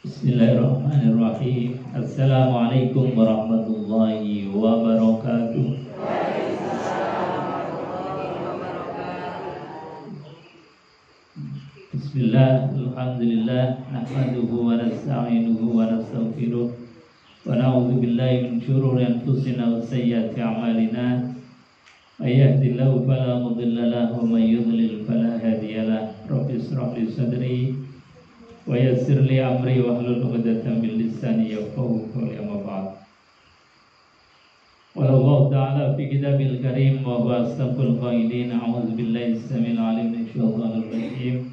Bismillahirrahmanirrahim. Assalamualaikum warahmatullahi wabarakatuh. Bismillah, alhamdulillah, nahmaduhu wa nasta'inuhu wa nastaghfiruh wa na'udzu billahi min shururi anfusina wa sayyiati a'malina. May yahdihillahu fala mudilla lahu wa may yudlil fala hadiya lahu. Rabbi ishrah li sadri wa yassir li amri wahlul 'uqdatam min lisani yafqahu qawli, amma ba'd. Qala Allah ta'ala fi kitabil karim wa huwa asdaqul qailin. A'udzu billahi as-sami'il 'alim minasy syaithanir rajim.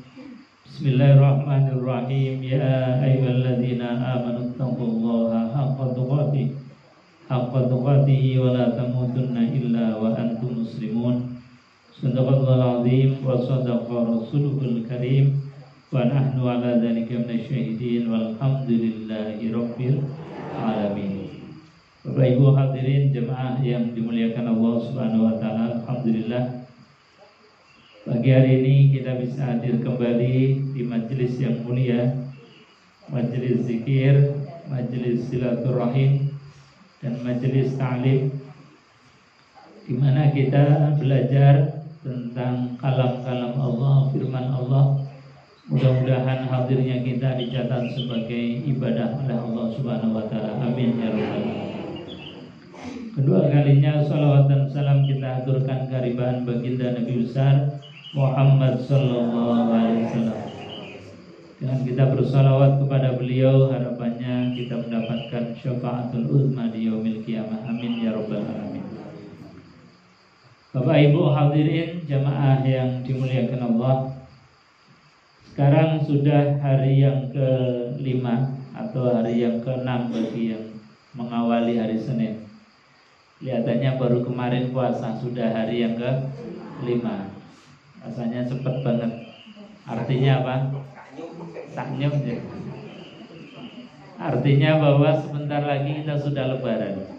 Bismillahirrahmanirrahim. Ya ayyuhalladzina amanu taqullaha haqqa tuqatih wa la tamutunna illa wa antum muslimun. Shadaqallahul 'azim wa shadaqa rasuluhul karim. Wa nahnu ala dzalika minasyahidin walhamdulillahi rabbil alamin. Bapak Ibu hadirin jemaah yang dimuliakan Allah Subhanahu wa taala, alhamdulillah pagi hari ini kita bisa hadir kembali di majelis yang mulia, majelis zikir, majelis silaturahim dan majelis ta'lim, di mana kita belajar tentang kalam-kalam Allah, firman Allah. Mudah-mudahan hadirnya kita dicatat sebagai ibadah oleh Allah Subhanahu wa taala. Amin ya rabbal alamin. Kedua kalinya salawat dan salam kita aturkan kehadiran baginda Nabi besar Muhammad sallallahu alaihi wasallam. Dengan kita bersalawat kepada beliau, harapannya kita mendapatkan syafaatul uzma di yaumil qiyamah. Amin ya rabbal alamin. Bapak Ibu hadirin jamaah yang dimuliakan Allah, sekarang sudah hari yang ke-5 atau hari yang ke-6 bagi yang mengawali hari Senin. Kelihatannya baru kemarin puasa, sudah hari yang ke-5. Rasanya cepet banget. Artinya apa? Taknyum ya. Artinya bahwa sebentar lagi kita sudah lebaran.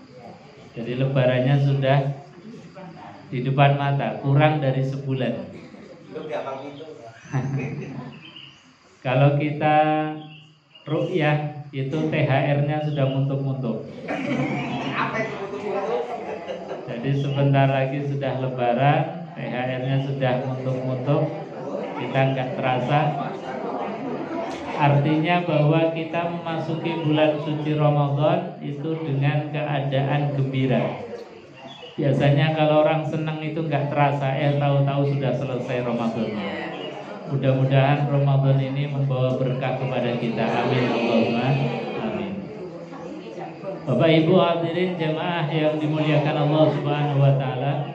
Jadi lebarannya sudah di depan mata, kurang dari sebulan. Kalau kita ru'yah itu THR-nya sudah muntuk-muntuk. Jadi sebentar lagi sudah lebaran, THR-nya sudah muntuk-muntuk, kita nggak terasa. Artinya bahwa kita memasuki bulan suci Ramadan itu dengan keadaan gembira. Biasanya kalau orang senang itu nggak terasa, tahu-tahu sudah selesai Ramadan. Mudah-mudahan Ramadan ini membawa berkah kepada kita. Amin Allahumma amin. Bapak Ibu hadirin jemaah yang dimuliakan Allah Subhanahu wa taala,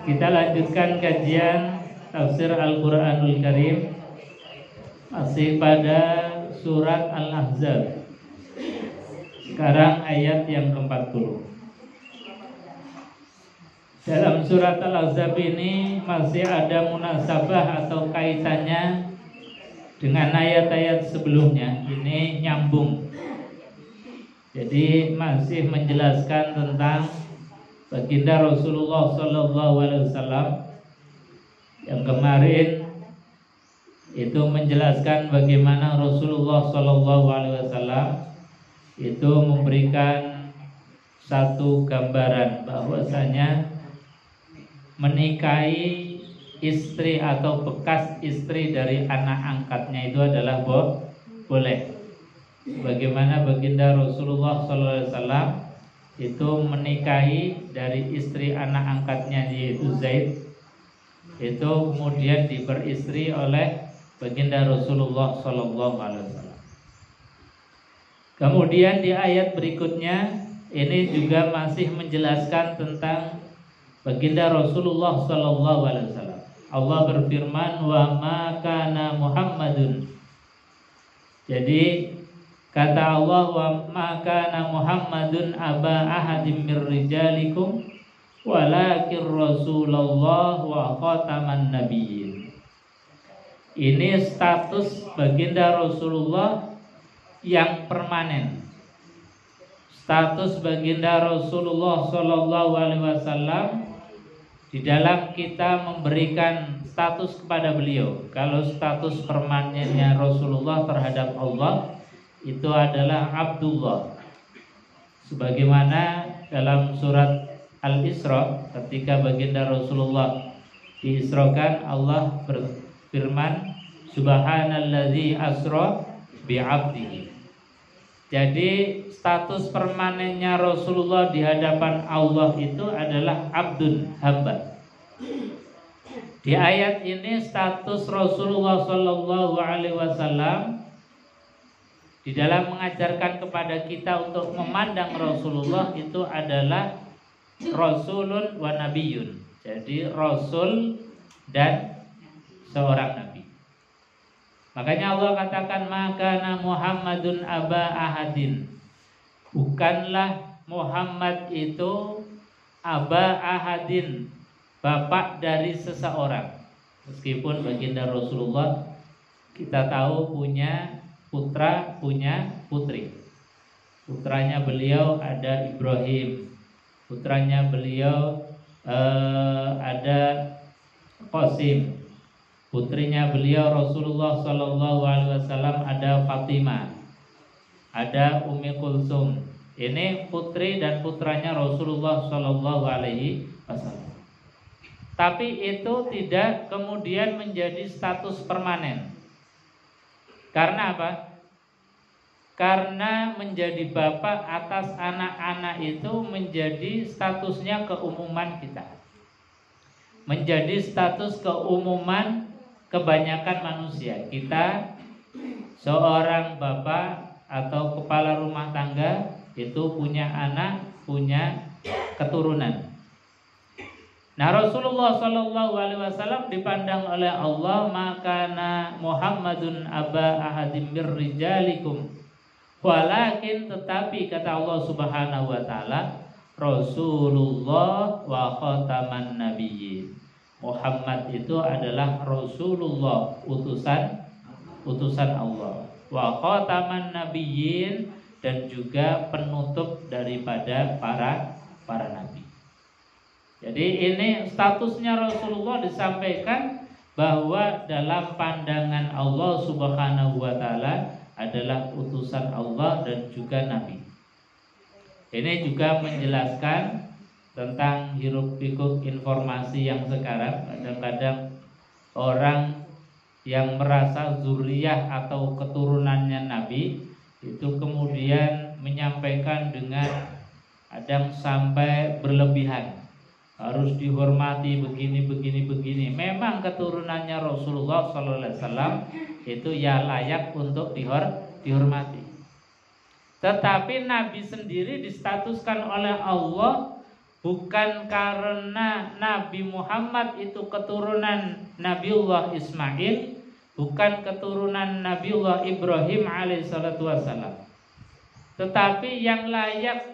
kita lanjutkan kajian tafsir Al-Qur'anul Karim, masih pada surat Al-Ahzab. Sekarang ayat yang ke-40. Dalam surat Al-Ahzab ini masih ada munasabah atau kaitannya dengan ayat-ayat sebelumnya. Ini nyambung. Jadi masih menjelaskan tentang baginda Rasulullah SAW. Yang kemarin itu menjelaskan bagaimana Rasulullah SAW itu memberikan satu gambaran bahwasanya menikahi istri atau bekas istri dari anak angkatnya itu adalah boleh. Bagaimana baginda Rasulullah SAW itu menikahi dari istri anak angkatnya yaitu Zaid, itu kemudian diperistri oleh baginda Rasulullah SAW. Kemudian di ayat berikutnya ini juga masih menjelaskan tentang baginda Rasulullah SAW. Allah berfirman, wa ma kana Muhammadun. Jadi kata Allah, wa ma kana Muhammadun aba ahadim mir rijalikum walakin Rasulullah wa khataman nabiyyin. Ini status baginda Rasulullah yang permanen. Status baginda Rasulullah SAW di dalam kita memberikan status kepada beliau. Kalau status permanennya Rasulullah terhadap Allah itu adalah Abdullah. Sebagaimana dalam surat Al-Isra ketika baginda Rasulullah diisrokan, Allah berfirman, Subhanalladzi asra bi'abdihi. Jadi status permanennya Rasulullah di hadapan Allah itu adalah abdun, hamba. Di ayat ini status Rasulullah Shallallahu Alaihi Wasallam di dalam mengajarkan kepada kita untuk memandang Rasulullah itu adalah Rasulun wa Nabiyun. Jadi Rasul dan seorang Nabi. Makanya Allah katakan, makana Muhammadun aba ahadin. Bukanlah Muhammad itu aba ahadin, bapak dari seseorang. Meskipun baginda Rasulullah kita tahu punya putra, punya putri. Putranya beliau ada Ibrahim, putranya beliau ada Qasim, putrinya beliau Rasulullah Sallallahu Alaihi Wasallam ada Fatimah, ada Ummi Kulsum. Ini putri dan putranya Rasulullah Sallallahu Alaihi Wasallam. Tapi itu tidak kemudian menjadi status permanen. Karena apa? Karena menjadi bapak atas anak-anak itu menjadi statusnya keumuman kita. Menjadi status keumuman kebanyakan manusia. Kita seorang bapak atau kepala rumah tangga itu punya anak, punya keturunan. Nah, Rasulullah Shallallahu Alaihi Wasallam dipandang oleh Allah, makana Muhammadun aba ahadim mirrijalikum, walakin tetapi kata Allah Subhanahu Wa Taala Rasulullah wa khataman nabiyyin. Muhammad itu adalah Rasulullah, utusan Allah, wa khataman nabiyyin, dan juga penutup daripada para nabi. Jadi ini statusnya Rasulullah disampaikan bahwa dalam pandangan Allah Subhanahu Wa Taala adalah utusan Allah dan juga nabi. Ini juga menjelaskan tentang hiruk pikuk informasi yang sekarang. Kadang-kadang orang yang merasa zuriyah atau keturunannya nabi itu kemudian menyampaikan dengan kadang sampai berlebihan. Harus dihormati begini. Memang keturunannya Rasulullah SAW itu ya layak untuk dihormati. Tetapi Nabi sendiri distatuskan oleh Allah bukan karena Nabi Muhammad itu keturunan Nabiullah Ismail, bukan keturunan Nabiullah Ibrahim alaihissalatu wassalam. Tetapi yang layak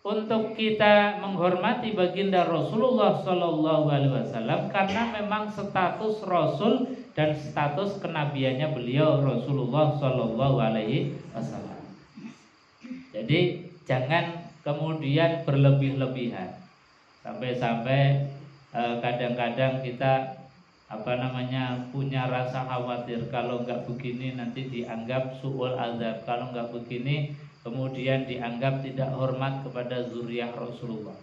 untuk kita menghormati baginda Rasulullah Sallallahu Alaihi Wasallam karena memang status Rasul dan status kenabiannya beliau Rasulullah Sallallahu Alaihi Wasallam. Jadi jangan kemudian berlebih-lebihan sampai-sampai kadang-kadang kita punya rasa khawatir kalau nggak begini nanti dianggap su'ul azab, kalau nggak begini kemudian dianggap tidak hormat kepada zuriyah Rasulullah.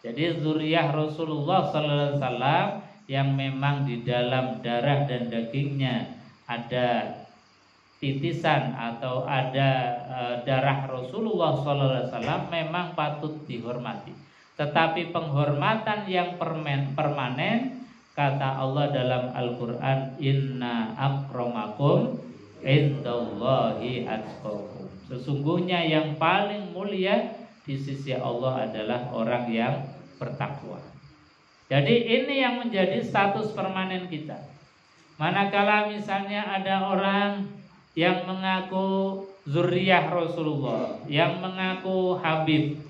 Jadi zuriyah Rasulullah Sallallahu Alaihi Wasallam yang memang di dalam darah dan dagingnya ada titisan atau ada darah Rasulullah Sallallahu Alaihi Wasallam memang patut dihormati. Tetapi penghormatan yang permanen, kata Allah dalam Al-Quran, Inna akramakum indallahi atqakum. Sesungguhnya yang paling mulia di sisi Allah adalah orang yang bertakwa. Jadi ini yang menjadi status permanen kita. Manakala misalnya ada orang yang mengaku zuriyah Rasulullah, yang mengaku Habib,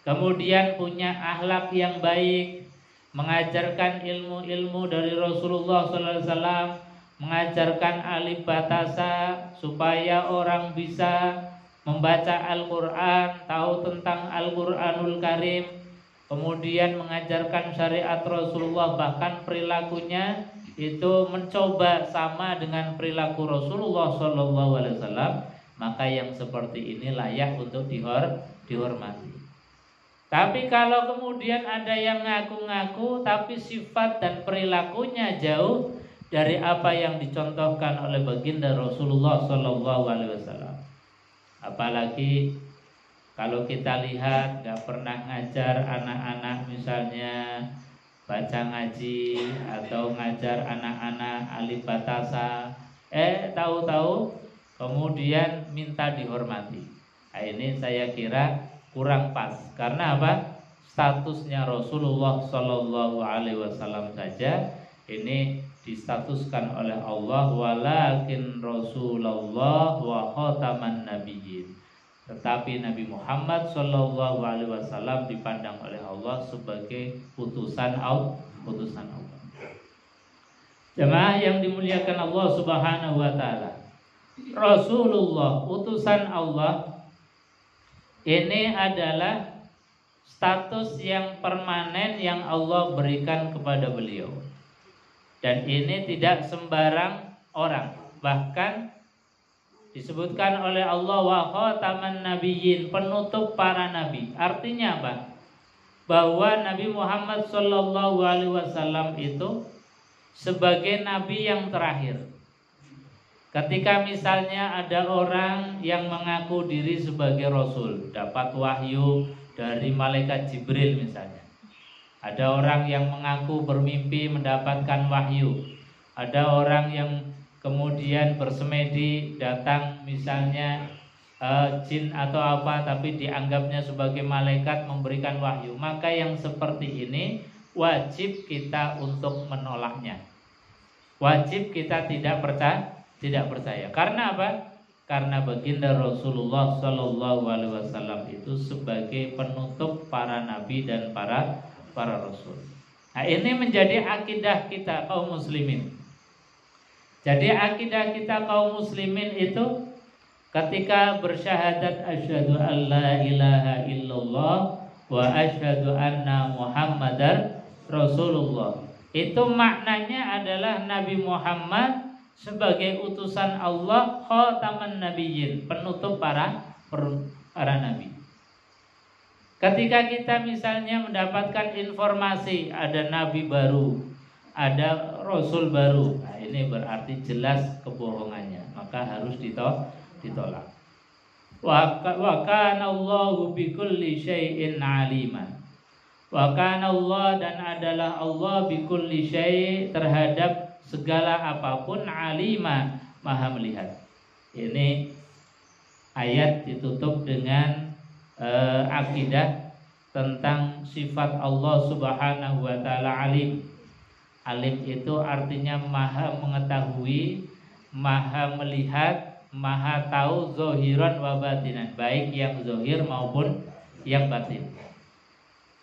kemudian punya akhlak yang baik, mengajarkan ilmu-ilmu dari Rasulullah SAW, mengajarkan alif batasa supaya orang bisa membaca Al-Quran, tahu tentang Al-Quranul Karim, kemudian mengajarkan syariat Rasulullah, bahkan perilakunya itu mencoba sama dengan perilaku Rasulullah SAW, maka yang seperti ini layak untuk dihormati. Tapi kalau kemudian ada yang ngaku-ngaku tapi sifat dan perilakunya jauh dari apa yang dicontohkan oleh baginda Rasulullah SAW, apalagi kalau kita lihat gak pernah ngajar anak-anak misalnya baca ngaji atau ngajar anak-anak alif batasa, tahu-tahu kemudian minta dihormati. Nah, ini saya kira kurang pas. Karena apa? Statusnya Rasulullah Sallallahu Alaihi Wasallam saja ini distatuskan oleh Allah, walakin Rasulullah wa khataman nabiyyin. Tetapi Nabi Muhammad Sallallahu Alaihi Wasallam dipandang oleh Allah sebagai utusan Allah. Jemaah yang dimuliakan Allah Subhanahu Wa Taala, Rasulullah utusan Allah ini adalah status yang permanen yang Allah berikan kepada beliau. Dan ini tidak sembarang orang. Bahkan disebutkan oleh Allah wa khataman nabiyyin, penutup para nabi. Artinya apa? Bahwa Nabi Muhammad SAW itu sebagai nabi yang terakhir. Ketika misalnya ada orang yang mengaku diri sebagai Rasul, dapat wahyu dari malaikat Jibril misalnya. Ada orang yang mengaku bermimpi mendapatkan wahyu. Ada orang yang kemudian bersemedi datang misalnya jin atau apa, tapi dianggapnya sebagai malaikat memberikan wahyu. Maka yang seperti ini wajib kita untuk menolaknya. Wajib kita tidak percaya. Karena apa? Karena baginda Rasulullah Sallallahu Alaihi Wasallam itu sebagai penutup para nabi dan para rasul. Nah, ini menjadi akidah kita kaum muslimin. Jadi akidah kita kaum muslimin itu ketika bersyahadat asyhadu an la ilaha illallah wa asyhadu anna Muhammadar Rasulullah, itu maknanya adalah Nabi Muhammad sebagai utusan Allah, khataman nabiyyin, penutup para nabi. Ketika kita misalnya mendapatkan informasi ada nabi baru, ada rasul baru, nah ini berarti jelas kebohongannya, maka harus ditolak. Wa kana Allahu bikulli syai'in aliman. Wa kana Allah, dan adalah Allah bikulli syai', terhadap segala apapun, alima, maha melihat. Ini ayat ditutup dengan akidah tentang sifat Allah Subhanahu wa taala alim. Alim itu artinya maha mengetahui, maha melihat, maha tahu zahiran wa batinan, baik yang zahir maupun yang batin.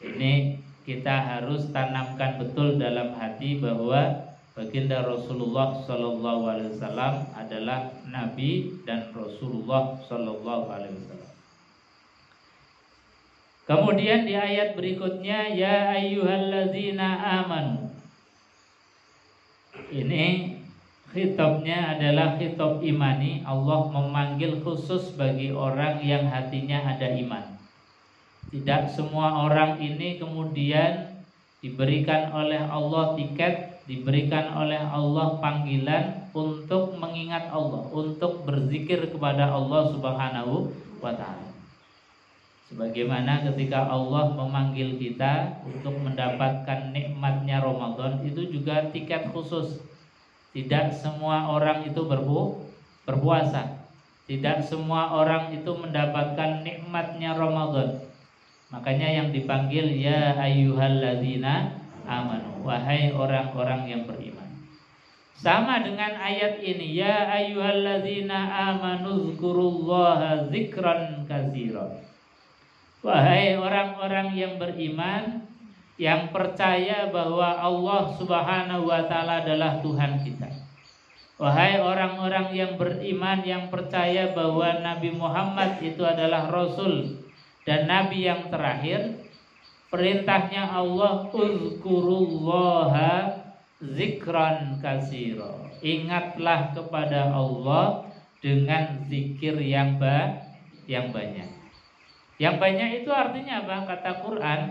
Ini kita harus tanamkan betul dalam hati bahwa baginda Rasulullah Sallallahu Alaihi Wasallam adalah Nabi dan Rasulullah Sallallahu Alaihi Wasallam. Kemudian di ayat berikutnya, ya ayyuhalladzina amanu. Ini khitabnya adalah khitab imani. Allah memanggil khusus bagi orang yang hatinya ada iman. Tidak semua orang ini kemudian diberikan oleh Allah tiket, diberikan oleh Allah panggilan untuk mengingat Allah, untuk berzikir kepada Allah Subhanahu wa ta'ala. Sebagaimana ketika Allah memanggil kita untuk mendapatkan nikmatnya Ramadan, itu juga tiket khusus. Tidak semua orang itu berpuasa. Tidak semua orang itu mendapatkan nikmatnya Ramadan. Makanya yang dipanggil ya ayyuhalladzina amanu, wahai orang-orang yang beriman. Sama dengan ayat ini, ya ayyuhalladzina amanu dzkurullaha dzikran katsiran. Wahai orang-orang yang beriman, yang percaya bahwa Allah Subhanahu wa ta'ala adalah Tuhan kita. Wahai orang-orang yang beriman, yang percaya bahwa Nabi Muhammad itu adalah Rasul dan Nabi yang terakhir. Perintahnya Allah, uzkurullaha zikran katsira. Ingatlah kepada Allah dengan zikir yang banyak. Yang banyak itu artinya apa? Kata Quran,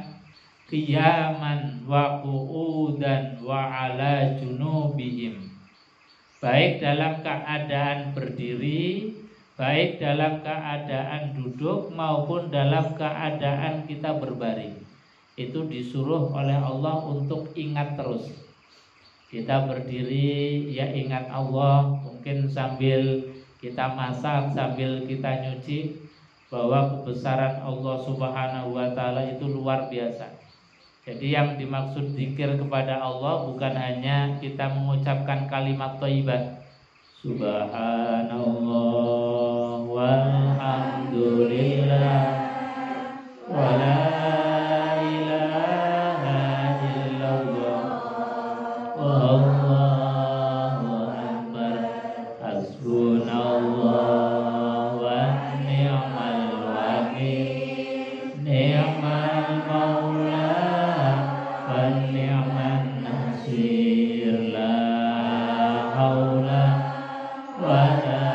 qiyaman wa qu'udan wa ala junubihim. Baik dalam keadaan berdiri, baik dalam keadaan duduk maupun dalam keadaan kita berbaring. Itu disuruh oleh Allah untuk ingat terus. Kita berdiri ya ingat Allah, mungkin sambil kita masak, sambil kita nyuci, bahwa kebesaran Allah Subhanahu wa taala itu luar biasa. Jadi yang dimaksud zikir kepada Allah bukan hanya kita mengucapkan kalimat thayyibah Subhanallah walhamdulillah wala ilaha illallah wallahu akbar hasbunallah wa ni'mal wakil ni'mal maula wa ni'man nasir la haula wa la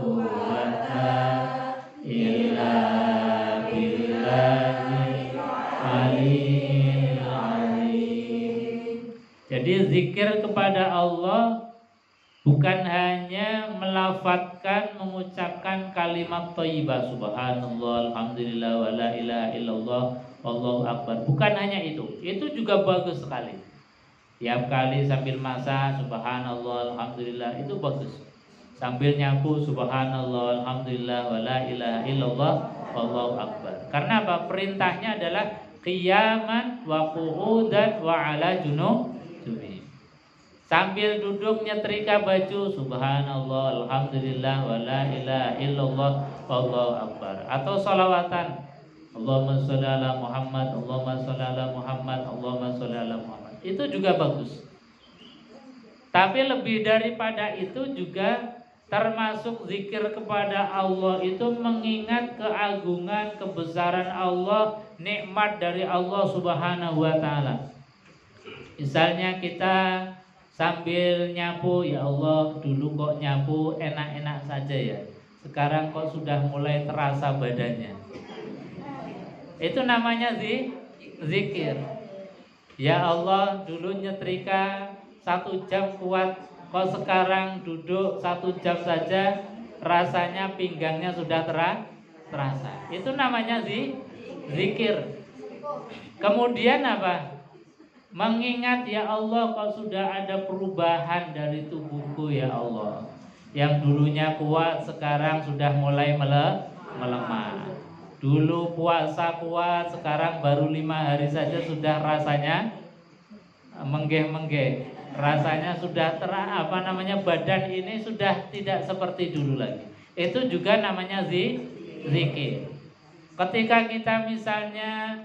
quwwata illa billahil aliyyil azim. Jadi zikir kepada Allah bukan hanya melafadzkan, mengucapkan kalimat thayyibah subhanallah, alhamdulillah, wa la ilaha illallah, wallahu akbar. Bukan hanya itu. Itu juga bagus sekali. Tiap kali sambil masak subhanallah, alhamdulillah, itu bagus. Sambil nyapu subhanallah, alhamdulillah, wa la ilaha illallah, wallahu akbar. Karena apa? Perintahnya adalah qiyaman wa qu'udan wa ala junubihim. Sambil duduk nyetrika baju subhanallah, alhamdulillah, wa la ilaha illallah, wallahu akbar. Atau sholawatan Allahumma sholli ala Muhammad, Allahumma sholli ala Muhammad, Allahumma sholli ala Muhammad. Itu juga bagus. Tapi lebih daripada itu juga termasuk zikir kepada Allah itu mengingat keagungan, kebesaran Allah, nikmat dari Allah Subhanahu wa taala. Misalnya kita sambil nyapu, ya Allah, dulu kok nyapu enak-enak saja ya. Sekarang kok sudah mulai terasa badannya. Itu namanya zikir. Ya Allah, dulu nyetrika 1 jam kuat, kok sekarang duduk 1 jam saja rasanya pinggangnya sudah terasa. Itu namanya zikir. Kemudian apa? Mengingat ya Allah, kok sudah ada perubahan dari tubuhku ya Allah. Yang dulunya kuat sekarang sudah mulai melemah. Dulu puasa kuat, sekarang baru 5 hari saja sudah rasanya menggeh-menggeh. Rasanya sudah badan ini sudah tidak seperti dulu lagi. Itu juga namanya zikir. Ketika kita misalnya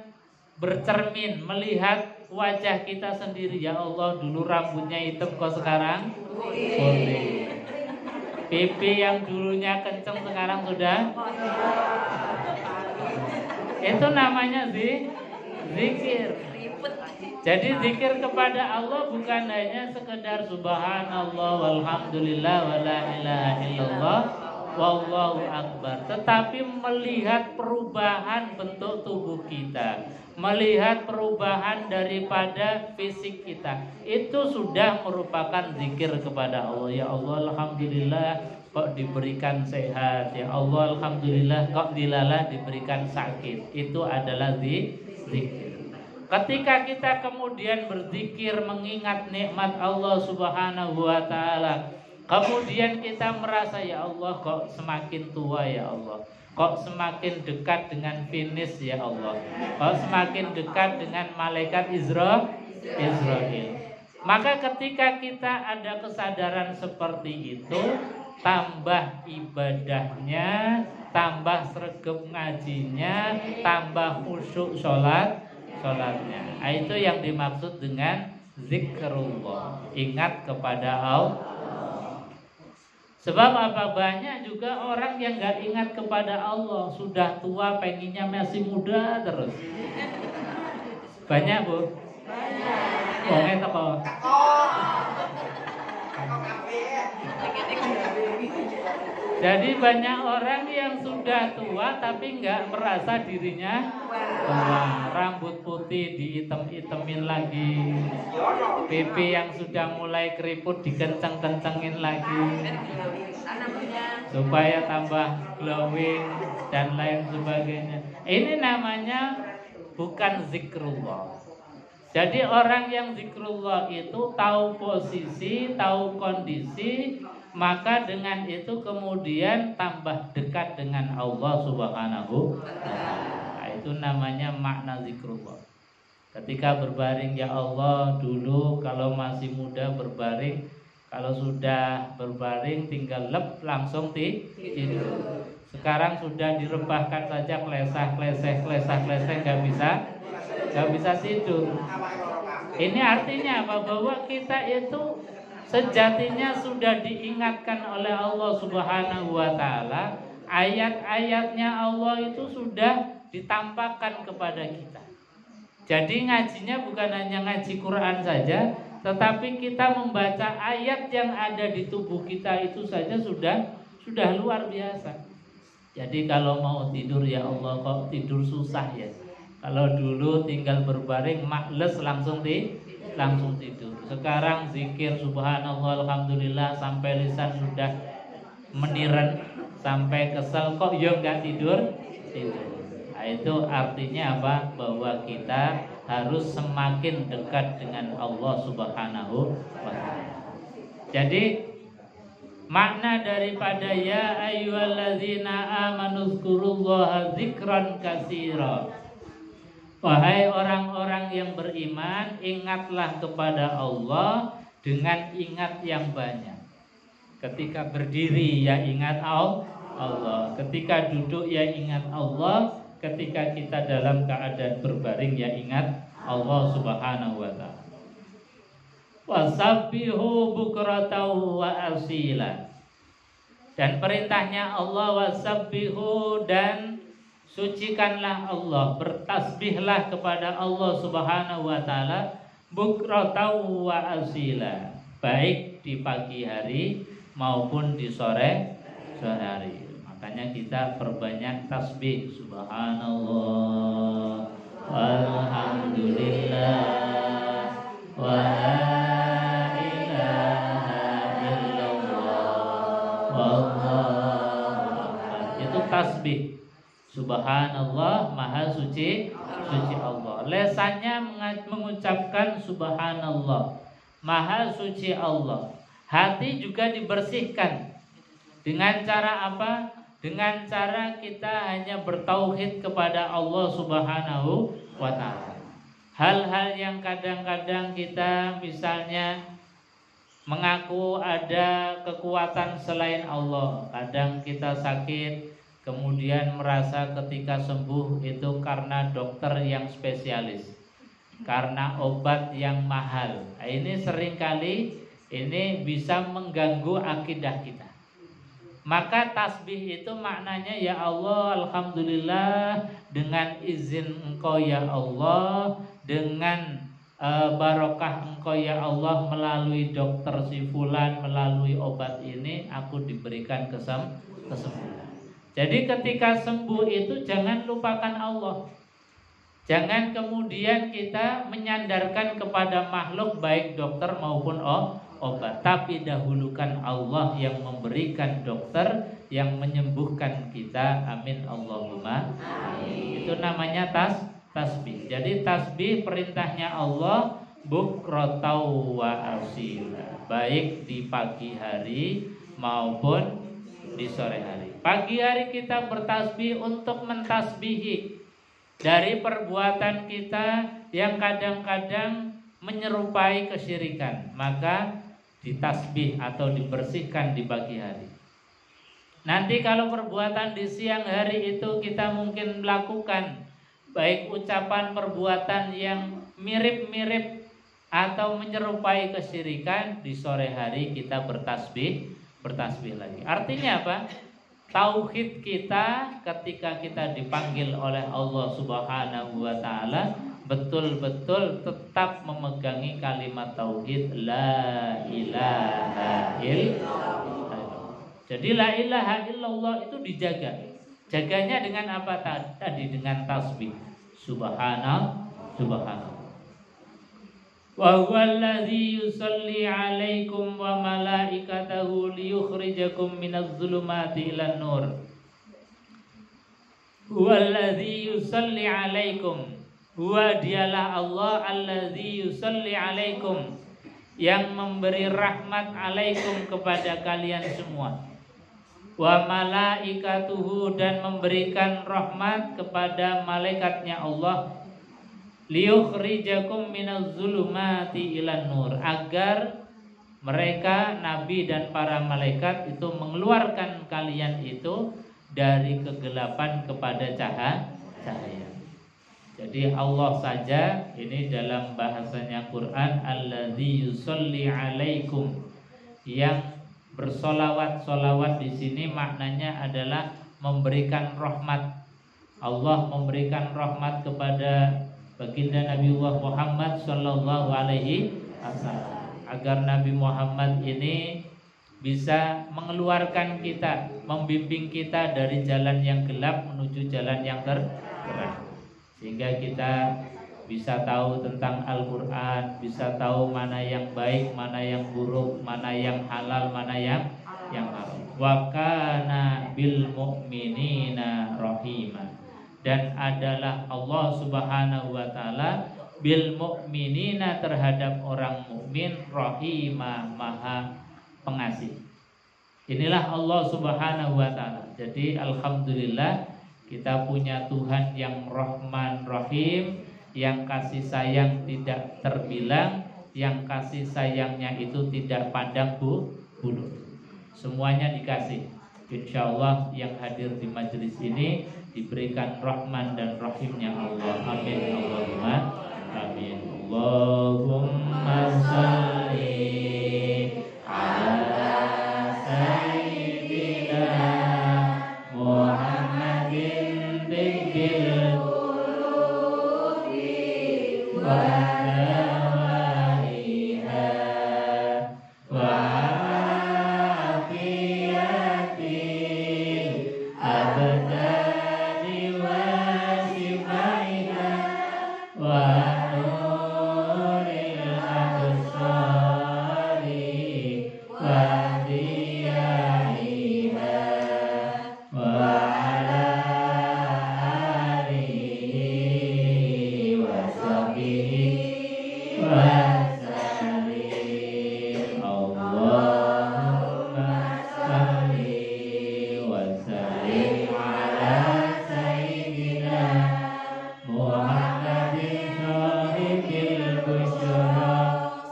bercermin melihat wajah kita sendiri, ya Allah, dulu rambutnya hitam kok sekarang putih. Pipi yang dulunya kenceng sekarang sudah. Itu namanya zikir. Jadi zikir kepada Allah bukan hanya sekedar subhanallah walhamdulillah wa la ilaha illallah wallahu akbar, tetapi melihat perubahan bentuk tubuh kita, melihat perubahan daripada fisik kita, itu sudah merupakan zikir kepada Allah. Ya Allah, alhamdulillah kok diberikan sehat. Ya Allah, alhamdulillah kok dilala diberikan sakit. Itu adalah zikir. Ketika kita kemudian berzikir mengingat nikmat Allah Subhanahu wa taala, kemudian kita merasa ya Allah kok semakin tua ya Allah, kok semakin dekat dengan finish ya Allah, kok semakin dekat dengan malaikat Israel. Maka ketika kita ada kesadaran seperti itu, tambah ibadahnya, tambah sregep ngajinya, tambah khusyuk sholatnya. Itu yang dimaksud dengan zikrullah, ingat kepada Allah. Sebab apa? Banyak juga orang yang gak ingat kepada Allah, sudah tua pengennya masih muda terus. Banyak Bu? Banyak. Jadi banyak orang yang sudah tua tapi nggak merasa dirinya tua. Rambut putih diitem-itemin lagi, pipi yang sudah mulai keriput dikenceng-kencengin lagi supaya tambah glowing dan lain sebagainya. Ini namanya bukan zikrullah. Jadi orang yang zikrullah itu tahu posisi, tahu kondisi, maka dengan itu kemudian tambah dekat dengan Allah Subhanahu wa ta'ala. Itu namanya makna zikrullah. Ketika berbaring, ya Allah, dulu kalau masih muda berbaring, kalau sudah berbaring tinggal lep langsung tidur. Sekarang sudah direbahkan saja klesah-kleseh nggak bisa tidur. Ini artinya apa? Bahwa kita itu sejatinya sudah diingatkan oleh Allah Subhanahu wa ta'ala. Ayat-ayatnya Allah itu sudah ditampakkan kepada kita. Jadi ngajinya bukan hanya ngaji Quran saja, tetapi kita membaca ayat yang ada di tubuh kita itu saja sudah luar biasa. Jadi kalau mau tidur, ya Allah, kok tidur susah ya. Kalau dulu tinggal berbaring makles langsung tidur. Sekarang zikir subhanallah alhamdulillah sampai lisan sudah meniren, sampai kesel kok yo enggak tidur. Nah, itu artinya apa? Bahwa kita harus semakin dekat dengan Allah Subhanahu wa ta'ala. Jadi makna daripada ya ayyuhalladzina amanu dzkurullaha dzikran katsira. Wahai orang-orang yang beriman, ingatlah kepada Allah dengan ingat yang banyak. Ketika berdiri ya ingat Allah, ketika duduk ya ingat Allah, ketika kita dalam keadaan berbaring ya ingat Allah Subhanahu wa ta'ala. Wasabbihu bukratan wa asila. Dan perintahnya Allah, wasabbihu, dan sucikanlah Allah, bertasbihlah kepada Allah Subhanahu wa ta'ala bukratan wa asila, baik di pagi hari maupun di sore hari. Makanya kita perbanyak tasbih, subhanallah walhamdulillah wa la ilaha illallah wallahu akbar. Itu tasbih. Subhanallah, maha suci Allah. Lesannya mengucapkan subhanallah, maha suci Allah. Hati juga dibersihkan. Dengan cara apa? Dengan cara kita hanya bertauhid kepada Allah Subhanahu wa ta'ala. Hal-hal yang kadang-kadang kita misalnya mengaku ada kekuatan selain Allah. Kadang kita sakit, kemudian merasa ketika sembuh itu karena dokter yang spesialis, karena obat yang mahal. Nah, ini seringkali ini bisa mengganggu akidah kita. Maka tasbih itu maknanya ya Allah, alhamdulillah, dengan izin Engkau ya Allah, dengan barokah Engkau ya Allah, melalui dokter si fulan, melalui obat ini aku diberikan kesembuhan. Jadi ketika sembuh itu jangan lupakan Allah. Jangan kemudian kita menyandarkan kepada makhluk baik dokter maupun obat, tapi dahulukan Allah yang memberikan dokter, yang menyembuhkan kita. Amin Allahumma amin. Itu namanya tasbih. Jadi tasbih perintahnya Allah bukratan wa asila, baik di pagi hari maupun di sore hari. Pagi hari kita bertasbih untuk mentasbihi dari perbuatan kita yang kadang-kadang menyerupai kesyirikan, maka ditasbih atau dibersihkan di pagi hari. Nanti kalau perbuatan di siang hari itu kita mungkin melakukan baik ucapan perbuatan yang mirip-mirip atau menyerupai kesyirikan, di sore hari kita bertasbih lagi. Artinya apa? Tauhid kita ketika kita dipanggil oleh Allah Subhanahu wa ta'ala betul-betul tetap memegangi kalimat tauhid la ilaha illallah. Jadi la ilaha illallah itu dijaga. Jaganya dengan apa tadi? Dengan tasbih. Subhanallah, subhanallah. Wa huwallazi yusalli 'alaikum wa malaikatahu liyukhrijakum minadh dhulumati ilan nur. Huwallazi yusalli 'alaikum. Huwa dialah Allah allazi yusalli 'alaikum, yang memberi rahmat 'alaikum kepada kalian semua. Wa malaikatuhu, dan memberikan rahmat kepada malaikatnya Allah. Liyukhrijakum minaz zulumati ilan nur, agar mereka nabi dan para malaikat itu mengeluarkan kalian itu dari kegelapan kepada cahaya. Jadi Allah saja, ini dalam bahasanya Quran, allazi yusolli alaikum, yang bersolawat di sini maknanya adalah memberikan rahmat. Allah memberikan rahmat kepada baginda Nabiullah Muhammad sallallahu alaihi wasallam, agar Nabi Muhammad ini bisa mengeluarkan kita, membimbing kita dari jalan yang gelap menuju jalan yang terang, sehingga kita bisa tahu tentang Al-Quran, bisa tahu mana yang baik, mana yang buruk, mana yang halal, mana yang haram. Wa kana bil mu'minina rahima, dan adalah Allah Subhanahu wa taala bil mu'minina, terhadap orang mukmin, rahima, maha pengasih. Inilah Allah Subhanahu wa taala. Jadi alhamdulillah kita punya Tuhan yang Rahman Rahim, yang kasih sayang tidak terbilang, yang kasih sayangnya itu tidak pandang bulu. Semuanya dikasih. Insyaallah yang hadir di majelis ini diberikan Rahman dan Rahimnya Allah. Amin Allahumma amin. Allahumma shalli ala sayyidina Muhammadin tibbil qulubi wa dawaiha wa afiyatil abdani wa shifaiha wa nuril absari wa diyaiha wa ala alihi wa sahbihi wa sallim. Allahumma salli wa sallim ala sayyidina Muhammadin sahibil busyra,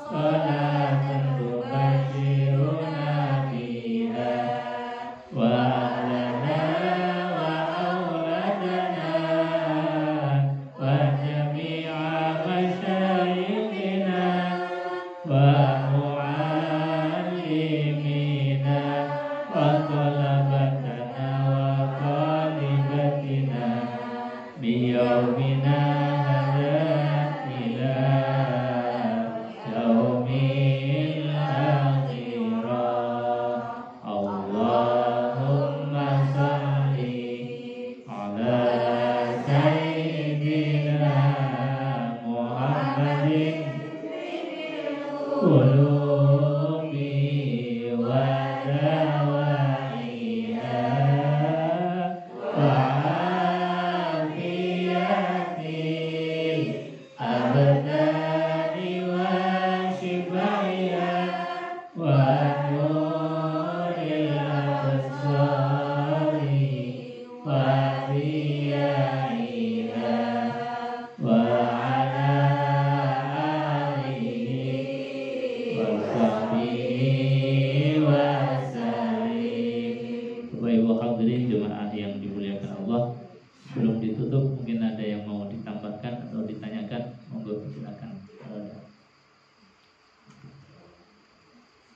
salatan tubashiruna biha wa ahlana wa auladana wa jami'a masyayikhina wa muallimina wa talabatana wa talibatina biyaumina hadha ila yaumil akhirah. Allahumma salli ala sayyidina Muhammadin qulubi wa dawaiha wa afiyatil abdani wa shifaiha wa nuril absari wa diyaiha wa ala alihi wa sahbihi wa sallim. Bapak Ibu hadirin jemaah yang dimuliakan Allah, sebelum ditutup mungkin ada yang mau ditambahkan atau ditanya.